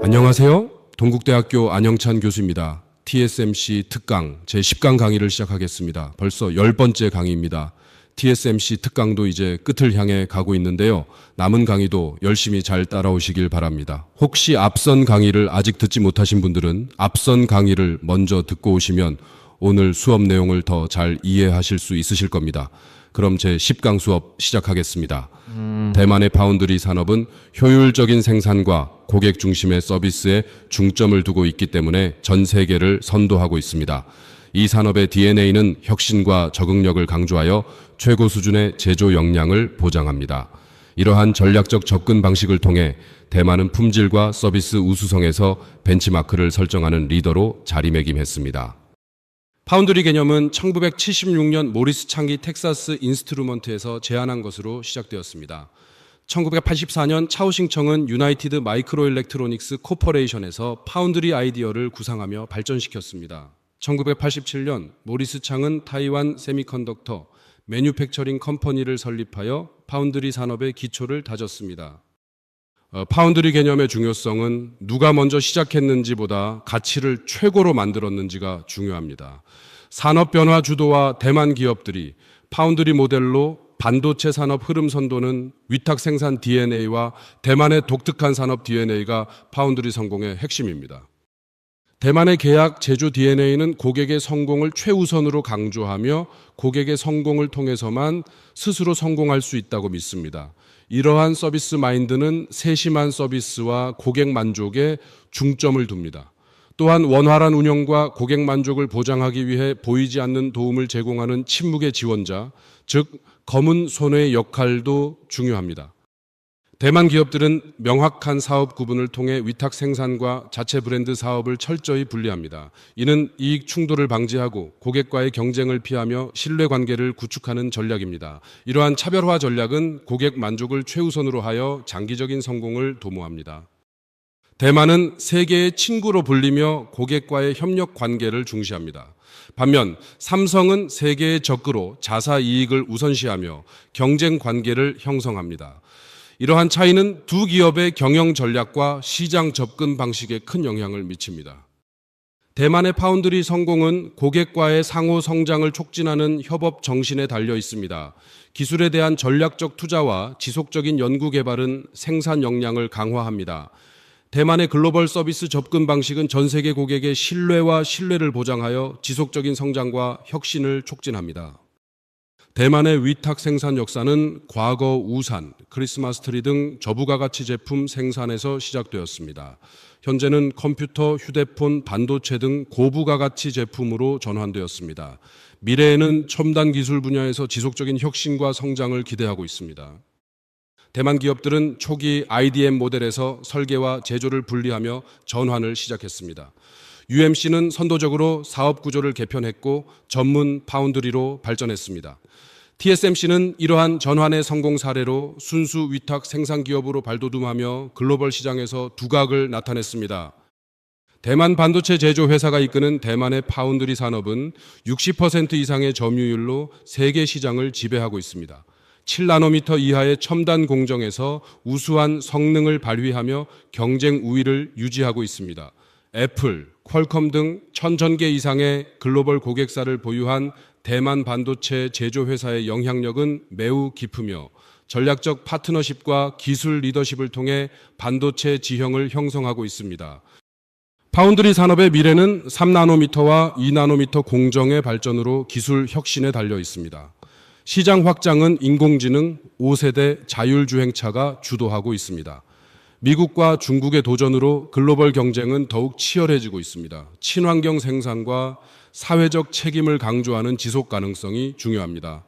안녕하세요. 동국대학교 안영찬 교수입니다. TSMC 특강 제10강 강의를 시작하겠습니다. 벌써 10번째 강의입니다. TSMC 특강도 이제 끝을 향해 가고 있는데요. 남은 강의도 열심히 잘 따라오시길 바랍니다. 혹시 앞선 강의를 아직 듣지 못하신 분들은 앞선 강의를 먼저 듣고 오시면 오늘 수업 내용을 더 잘 이해하실 수 있으실 겁니다. 그럼 제10강 수업 시작하겠습니다. 대만의 파운드리 산업은 효율적인 생산과 고객 중심의 서비스에 중점을 두고 있기 때문에 전 세계를 선도하고 있습니다. 이 산업의 DNA는 혁신과 적응력을 강조하여 최고 수준의 제조 역량을 보장합니다. 이러한 전략적 접근 방식을 통해 대만은 품질과 서비스 우수성에서 벤치마크를 설정하는 리더로 자리매김했습니다. 파운드리 개념은 1976년 모리스 창기 텍사스 인스트루먼트에서 제안한 것으로 시작되었습니다. 1984년 차오싱청은 유나이티드 마이크로 일렉트로닉스 코퍼레이션에서 파운드리 아이디어를 구상하며 발전시켰습니다. 1987년 모리스 창은 타이완 세미컨덕터 매뉴팩처링 컴퍼니를 설립하여 파운드리 산업의 기초를 다졌습니다. 파운드리 개념의 중요성은 누가 먼저 시작했는지보다 가치를 최고로 만들었는지가 중요합니다. 산업 변화 주도와 대만 기업들이 파운드리 모델로 반도체 산업 흐름 선도는 위탁 생산 DNA와 대만의 독특한 산업 DNA가 파운드리 성공의 핵심입니다. 대만의 계약 제조 DNA는 고객의 성공을 최우선으로 강조하며 고객의 성공을 통해서만 스스로 성공할 수 있다고 믿습니다. 이러한 서비스 마인드는 세심한 서비스와 고객 만족에 중점을 둡니다. 또한 원활한 운영과 고객 만족을 보장하기 위해 보이지 않는 도움을 제공하는 침묵의 지원자, 즉 검은 손의 역할도 중요합니다. 대만 기업들은 명확한 사업 구분을 통해 위탁 생산과 자체 브랜드 사업을 철저히 분리합니다. 이는 이익 충돌을 방지하고 고객과의 경쟁을 피하며 신뢰 관계를 구축하는 전략입니다. 이러한 차별화 전략은 고객 만족을 최우선으로 하여 장기적인 성공을 도모합니다. 대만은 세계의 친구로 불리며 고객과의 협력 관계를 중시합니다. 반면 삼성은 세계의 적으로 자사 이익을 우선시하며 경쟁 관계를 형성합니다. 이러한 차이는 두 기업의 경영 전략과 시장 접근 방식에 큰 영향을 미칩니다. 대만의 파운드리 성공은 고객과의 상호 성장을 촉진하는 협업 정신에 달려 있습니다. 기술에 대한 전략적 투자와 지속적인 연구 개발은 생산 역량을 강화합니다. 대만의 글로벌 서비스 접근 방식은 전 세계 고객의 신뢰와 신뢰를 보장하여 지속적인 성장과 혁신을 촉진합니다. 대만의 위탁 생산 역사는 과거 우산, 크리스마스 트리 등 저부가가치 제품 생산에서 시작되었습니다. 현재는 컴퓨터, 휴대폰, 반도체 등 고부가가치 제품으로 전환되었습니다. 미래에는 첨단 기술 분야에서 지속적인 혁신과 성장을 기대하고 있습니다. 대만 기업들은 초기 IDM 모델에서 설계와 제조를 분리하며 전환을 시작했습니다. UMC는 선도적으로 사업 구조를 개편했고 전문 파운드리로 발전했습니다. TSMC는 이러한 전환의 성공 사례로 순수 위탁 생산 기업으로 발돋움하며 글로벌 시장에서 두각을 나타냈습니다. 대만 반도체 제조 회사가 이끄는 대만의 파운드리 산업은 60% 이상의 점유율로 세계 시장을 지배하고 있습니다. 7나노미터 이하의 첨단 공정에서 우수한 성능을 발휘하며 경쟁 우위를 유지하고 있습니다. 애플, 퀄컴 등 1000개 이상의 글로벌 고객사를 보유한 대만 반도체 제조 회사의 영향력은 매우 깊으며 전략적 파트너십과 기술 리더십을 통해 반도체 지형을 형성하고 있습니다. 파운드리 산업의 미래는 3나노미터와 2나노미터 공정의 발전으로 기술 혁신에 달려 있습니다. 시장 확장은 인공지능 5세대 자율주행차가 주도하고 있습니다. 미국과 중국의 도전으로 글로벌 경쟁은 더욱 치열해지고 있습니다. 친환경 생산과 사회적 책임을 강조하는 지속 가능성이 중요합니다.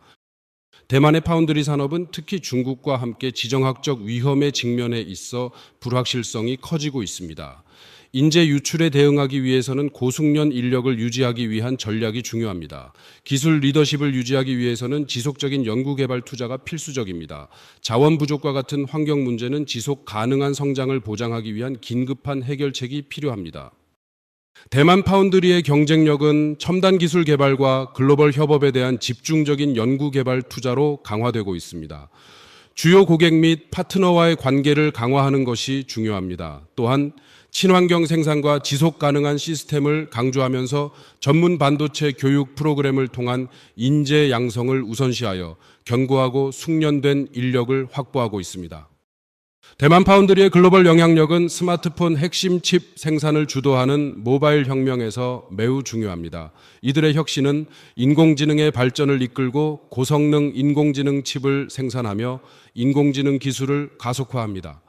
대만의 파운드리 산업은 특히 중국과 함께 지정학적 위험에 직면해 있어 불확실성이 커지고 있습니다. 인재 유출에 대응하기 위해서는 고숙련 인력을 유지하기 위한 전략이 중요합니다. 기술 리더십을 유지하기 위해서는 지속적인 연구개발 투자가 필수적입니다. 자원 부족과 같은 환경 문제는 지속 가능한 성장을 보장하기 위한 긴급한 해결책이 필요합니다. 대만 파운드리의 경쟁력은 첨단 기술 개발과 글로벌 협업에 대한 집중적인 연구 개발 투자로 강화되고 있습니다. 주요 고객 및 파트너와의 관계를 강화하는 것이 중요합니다. 또한 친환경 생산과 지속 가능한 시스템을 강조하면서 전문 반도체 교육 프로그램을 통한 인재 양성을 우선시하여 견고하고 숙련된 인력을 확보하고 있습니다. 대만 파운드리의 글로벌 영향력은 스마트폰 핵심 칩 생산을 주도하는 모바일 혁명에서 매우 중요합니다. 이들의 혁신은 인공지능의 발전을 이끌고 고성능 인공지능 칩을 생산하며 인공지능 기술을 가속화합니다.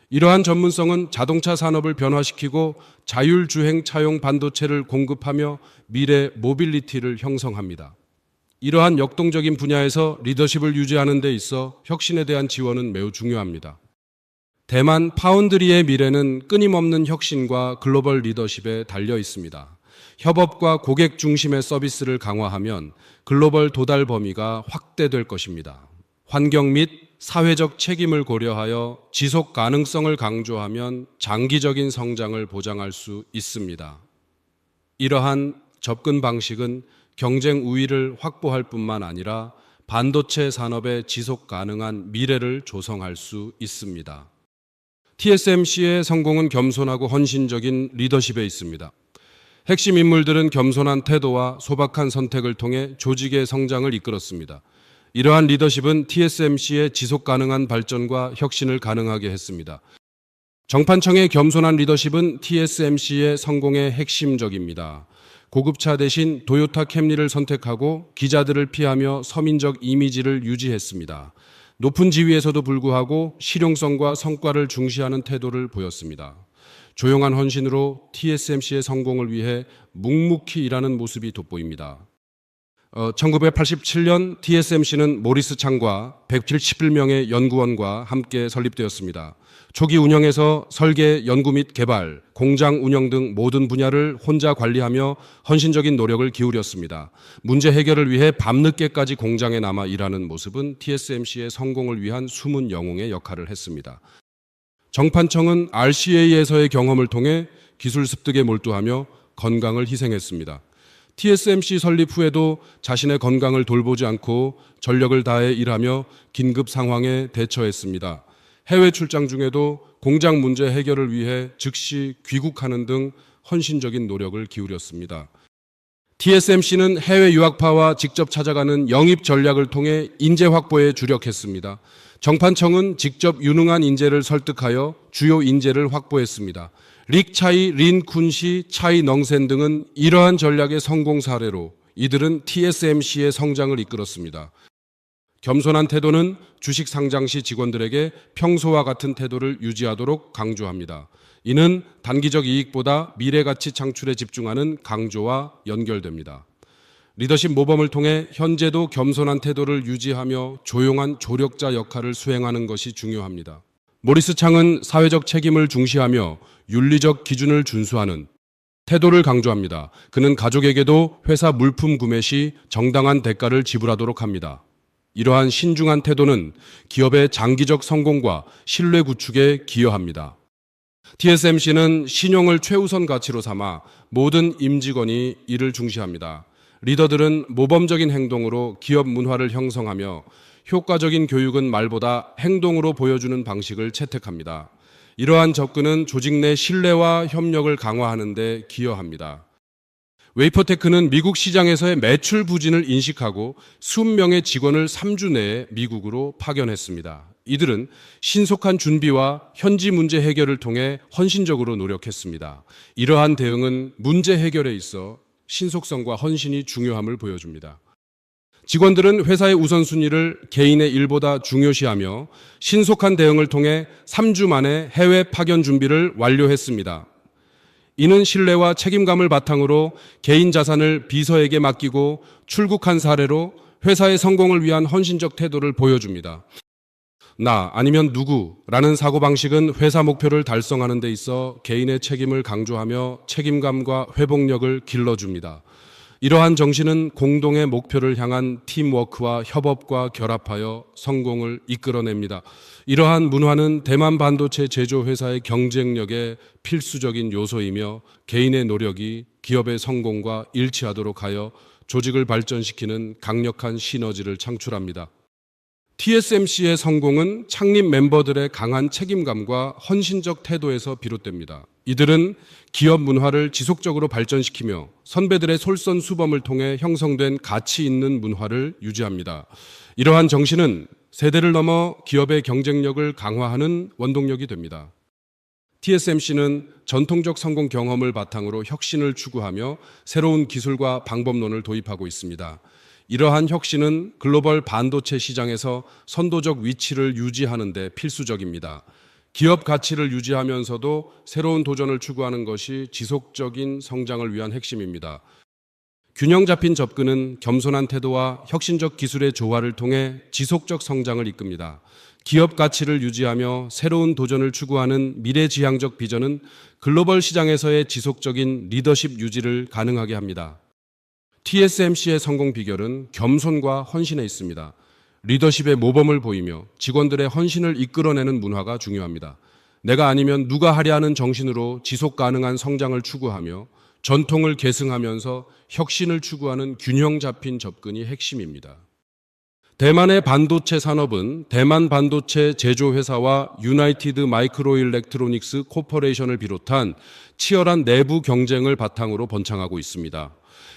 이러한 전문성은 자동차 산업을 변화시키고 자율주행 차용 반도체를 공급하며 미래 모빌리티를 형성합니다. 이러한 역동적인 분야에서 리더십을 유지하는 데 있어 혁신에 대한 지원은 매우 중요합니다. 대만 파운드리의 미래는 끊임없는 혁신과 글로벌 리더십에 달려 있습니다. 협업과 고객 중심의 서비스를 강화하면 글로벌 도달 범위가 확대될 것입니다. 환경 및 사회적 책임을 고려하여 지속 가능성을 강조하면 장기적인 성장을 보장할 수 있습니다. 이러한 접근 방식은 경쟁 우위를 확보할 뿐만 아니라 반도체 산업의 지속 가능한 미래를 조성할 수 있습니다. TSMC의 성공은 겸손하고 헌신적인 리더십에 있습니다. 핵심 인물들은 겸손한 태도와 소박한 선택을 통해 조직의 성장을 이끌었습니다. 이러한 리더십은 TSMC의 지속 가능한 발전과 혁신을 가능하게 했습니다. 정판청의 겸손한 리더십은 TSMC의 성공의 핵심적입니다. 고급차 대신 도요타 캠리를 선택하고 기자들을 피하며 서민적 이미지를 유지했습니다. 높은 지위에서도 불구하고 실용성과 성과를 중시하는 태도를 보였습니다. 조용한 헌신으로 TSMC의 성공을 위해 묵묵히 일하는 모습이 돋보입니다. 1987년 TSMC는 모리스 창과 171명의 연구원과 함께 설립되었습니다. 초기 운영에서 설계, 연구 및 개발, 공장 운영 등 모든 분야를 혼자 관리하며 헌신적인 노력을 기울였습니다. 문제 해결을 위해 밤늦게까지 공장에 남아 일하는 모습은 TSMC의 성공을 위한 숨은 영웅의 역할을 했습니다. 정판청은 RCA에서의 경험을 통해 기술 습득에 몰두하며 건강을 희생했습니다. TSMC 설립 후에도 자신의 건강을 돌보지 않고 전력을 다해 일하며 긴급 상황에 대처했습니다. 해외 출장 중에도 공장 문제 해결을 위해 즉시 귀국하는 등 헌신적인 노력을 기울였습니다. TSMC는 해외 유학파와 직접 찾아가는 영입 전략을 통해 인재 확보에 주력했습니다. 정판청은 직접 유능한 인재를 설득하여 주요 인재를 확보했습니다. 릭 차이, 린 쿤시, 차이 넝센 등은 이러한 전략의 성공 사례로 이들은 TSMC의 성장을 이끌었습니다. 겸손한 태도는 주식 상장 시 직원들에게 평소와 같은 태도를 유지하도록 강조합니다. 이는 단기적 이익보다 미래 가치 창출에 집중하는 강조와 연결됩니다. 리더십 모범을 통해 현재도 겸손한 태도를 유지하며 조용한 조력자 역할을 수행하는 것이 중요합니다. 모리스 창은 사회적 책임을 중시하며 윤리적 기준을 준수하는 태도를 강조합니다. 그는 가족에게도 회사 물품 구매 시 정당한 대가를 지불하도록 합니다. 이러한 신중한 태도는 기업의 장기적 성공과 신뢰 구축에 기여합니다. TSMC는 신용을 최우선 가치로 삼아 모든 임직원이 이를 중시합니다. 리더들은 모범적인 행동으로 기업 문화를 형성하며 효과적인 교육은 말보다 행동으로 보여주는 방식을 채택합니다. 이러한 접근은 조직 내 신뢰와 협력을 강화하는 데 기여합니다. 웨이퍼테크는 미국 시장에서의 매출 부진을 인식하고 수십 명의 직원을 3주 내에 미국으로 파견했습니다. 이들은 신속한 준비와 현지 문제 해결을 통해 헌신적으로 노력했습니다. 이러한 대응은 문제 해결에 있어 신속성과 헌신이 중요함을 보여줍니다. 직원들은 회사의 우선순위를 개인의 일보다 중요시하며 신속한 대응을 통해 3주 만에 해외 파견 준비를 완료했습니다. 이는 신뢰와 책임감을 바탕으로 개인 자산을 비서에게 맡기고 출국한 사례로 회사의 성공을 위한 헌신적 태도를 보여줍니다. 나 아니면 누구라는 사고방식은 회사 목표를 달성하는 데 있어 개인의 책임을 강조하며 책임감과 회복력을 길러줍니다. 이러한 정신은 공동의 목표를 향한 팀워크와 협업과 결합하여 성공을 이끌어냅니다. 이러한 문화는 대만 반도체 제조회사의 경쟁력의 필수적인 요소이며 개인의 노력이 기업의 성공과 일치하도록 하여 조직을 발전시키는 강력한 시너지를 창출합니다. TSMC의 성공은 창립 멤버들의 강한 책임감과 헌신적 태도에서 비롯됩니다. 이들은 기업 문화를 지속적으로 발전시키며 선배들의 솔선수범을 통해 형성된 가치 있는 문화를 유지합니다. 이러한 정신은 세대를 넘어 기업의 경쟁력을 강화하는 원동력이 됩니다. TSMC는 전통적 성공 경험을 바탕으로 혁신을 추구하며 새로운 기술과 방법론을 도입하고 있습니다. 이러한 혁신은 글로벌 반도체 시장에서 선도적 위치를 유지하는 데 필수적입니다. 기업 가치를 유지하면서도 새로운 도전을 추구하는 것이 지속적인 성장을 위한 핵심입니다. 균형 잡힌 접근은 겸손한 태도와 혁신적 기술의 조화를 통해 지속적 성장을 이끕니다. 기업 가치를 유지하며 새로운 도전을 추구하는 미래지향적 비전은 글로벌 시장에서의 지속적인 리더십 유지를 가능하게 합니다. TSMC의 성공 비결은 겸손과 헌신에 있습니다. 리더십의 모범을 보이며 직원들의 헌신을 이끌어내는 문화가 중요합니다. 내가 아니면 누가 하려 하는 정신으로 지속 가능한 성장을 추구하며 전통을 계승하면서 혁신을 추구하는 균형 잡힌 접근이 핵심입니다. 대만의 반도체 산업은 대만 반도체 제조회사와 유나이티드 마이크로 일렉트로닉스 코퍼레이션을 비롯한 치열한 내부 경쟁을 바탕으로 번창하고 있습니다.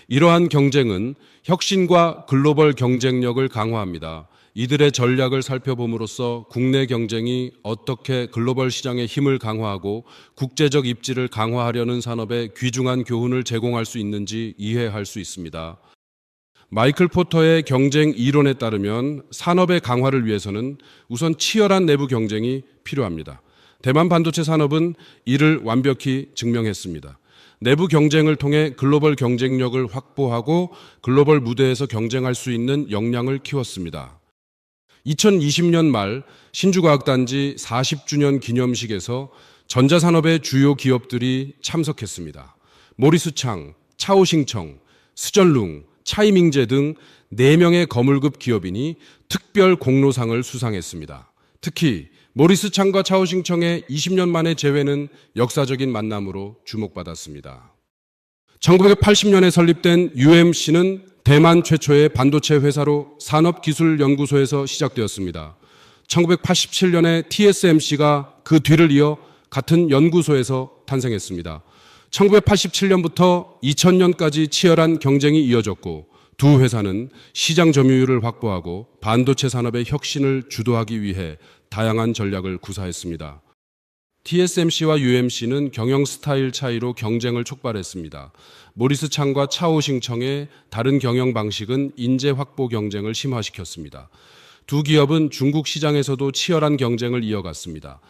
이러한 경쟁은 혁신과 글로벌 경쟁력을 강화합니다. 이들의 전략을 살펴봄으로써 국내 경쟁이 어떻게 글로벌 시장의 힘을 강화하고 국제적 입지를 강화하려는 산업에 귀중한 교훈을 제공할 수 있는지 이해할 수 있습니다. 마이클 포터의 경쟁 이론에 따르면 산업의 강화를 위해서는 우선 치열한 내부 경쟁이 필요합니다. 대만 반도체 산업은 이를 완벽히 증명했습니다. 내부 경쟁을 통해 글로벌 경쟁력을 확보하고 글로벌 무대에서 경쟁할 수 있는 역량을 키웠습니다. 2020년 말 신주과학단지 40주년 기념식에서 전자산업의 주요 기업들이 참석했습니다. 모리스 창, 차오싱청, 스전룽, 차이밍제 등 4명의 거물급 기업인이 특별 공로상을 수상했습니다. 특히 모리스 창과 차오싱청의 20년 만의 재회는 역사적인 만남으로 주목받았습니다. 1980년에 설립된 UMC는 대만 최초의 반도체 회사로 산업기술연구소에서 시작되었습니다. 1987년에 TSMC가 그 뒤를 이어 같은 연구소에서 탄생했습니다. 1987년부터 2000년까지 치열한 경쟁이 이어졌고 두 회사는 시장 점유율을 확보하고 반도체 산업의 혁신을 주도하기 위해 다양한 전략을 구사했습니다. TSMC와 UMC는 경영 스타일 차이로 경쟁을 촉발했습니다. 모리스 창과 차오싱청의 다른 경영 방식은 인재 확보 경쟁을 심화시켰습니다. 두 기업은 중국 시장에서도 치열한 경쟁을 이어갔습니다.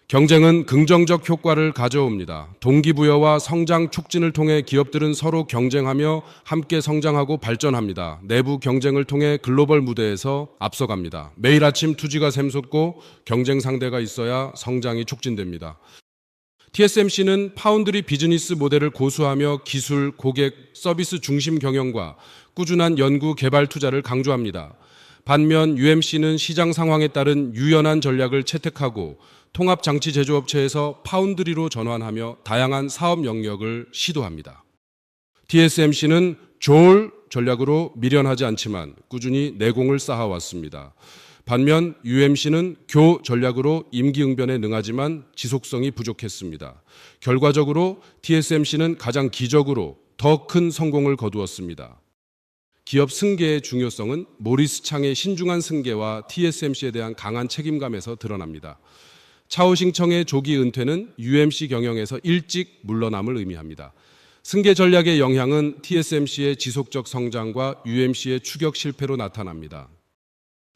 경쟁은 긍정적 효과를 가져옵니다. 동기부여와 성장 촉진을 통해 기업들은 서로 경쟁하며 함께 성장하고 발전합니다. 내부 경쟁을 통해 글로벌 무대에서 앞서갑니다. 매일 아침 투지가 샘솟고 경쟁 상대가 있어야 성장이 촉진됩니다. TSMC는 파운드리 비즈니스 모델을 고수하며 기술, 고객, 서비스 중심 경영과 꾸준한 연구, 개발 투자를 강조합니다. 반면 UMC는 시장 상황에 따른 유연한 전략을 채택하고 통합장치 제조업체에서 파운드리로 전환하며 다양한 사업 영역을 시도합니다. TSMC는 조을 전략으로 미련하지 않지만 꾸준히 내공을 쌓아왔습니다. 반면 UMC는 교 전략으로 임기응변에 능하지만 지속성이 부족했습니다. 결과적으로 TSMC는 가장 기적으로 더 큰 성공을 거두었습니다. 기업 승계의 중요성은 모리스 창의 신중한 승계와 TSMC에 대한 강한 책임감에서 드러납니다. 차오싱청의 조기 은퇴는 UMC 경영에서 일찍 물러남을 의미합니다. 승계 전략의 영향은 TSMC의 지속적 성장과 UMC의 추격 실패로 나타납니다.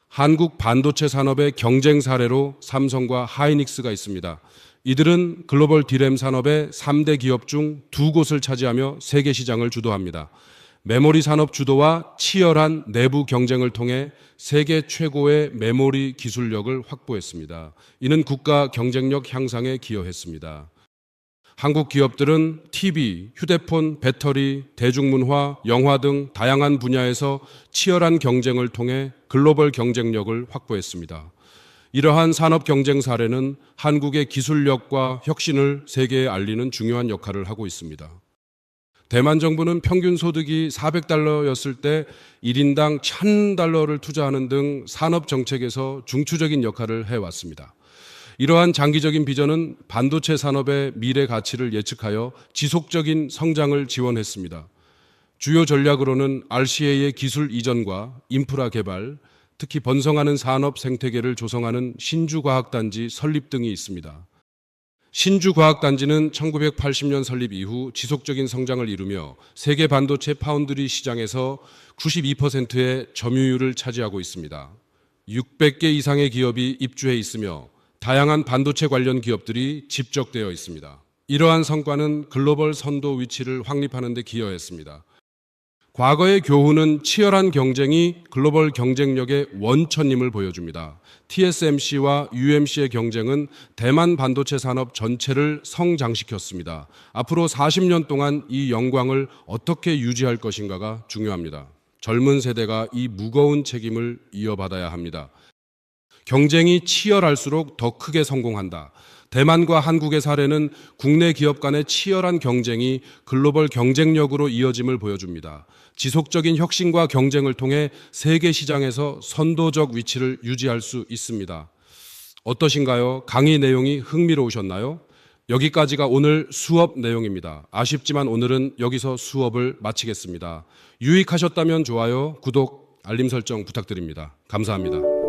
한국 반도체 산업의 경쟁 사례로 삼성과 하이닉스가 있습니다. 이들은 글로벌 D램 산업의 3대 기업 중 2곳을 차지하며 세계 시장을 주도합니다. 메모리 산업 주도와 치열한 내부 경쟁을 통해 세계 최고의 메모리 기술력을 확보했습니다. 이는 국가 경쟁력 향상에 기여했습니다. 한국 기업들은 TV, 휴대폰, 배터리, 대중문화, 영화 등 다양한 분야에서 치열한 경쟁을 통해 글로벌 경쟁력을 확보했습니다. 이러한 산업 경쟁 사례는 한국의 기술력과 혁신을 세계에 알리는 중요한 역할을 하고 있습니다. 대만 정부는 평균 소득이 400달러였을 때 1인당 1000달러를 투자하는 등 산업 정책에서 중추적인 역할을 해왔습니다. 이러한 장기적인 비전은 반도체 산업의 미래 가치를 예측하여 지속적인 성장을 지원했습니다. 주요 전략으로는 RCA의 기술 이전과 인프라 개발, 특히 번성하는 산업 생태계를 조성하는 신주과학단지 설립 등이 있습니다. 신주과학단지는 1980년 설립 이후 지속적인 성장을 이루며 세계 반도체 파운드리 시장에서 92%의 점유율을 차지하고 있습니다. 600개 이상의 기업이 입주해 있으며 다양한 반도체 관련 기업들이 집적되어 있습니다. 이러한 성과는 글로벌 선도 위치를 확립하는 데 기여했습니다. 과거의 교훈은 치열한 경쟁이 글로벌 경쟁력의 원천임을 보여줍니다. TSMC와 UMC의 경쟁은 대만 반도체 산업 전체를 성장시켰습니다. 앞으로 40년 동안 이 영광을 어떻게 유지할 것인가가 중요합니다. 젊은 세대가 이 무거운 책임을 이어받아야 합니다. 경쟁이 치열할수록 더 크게 성공한다. 대만과 한국의 사례는 국내 기업 간의 치열한 경쟁이 글로벌 경쟁력으로 이어짐을 보여줍니다. 지속적인 혁신과 경쟁을 통해 세계 시장에서 선도적 위치를 유지할 수 있습니다. 어떠신가요? 강의 내용이 흥미로우셨나요? 여기까지가 오늘 수업 내용입니다. 아쉽지만 오늘은 여기서 수업을 마치겠습니다. 유익하셨다면 좋아요, 구독, 알림 설정 부탁드립니다. 감사합니다.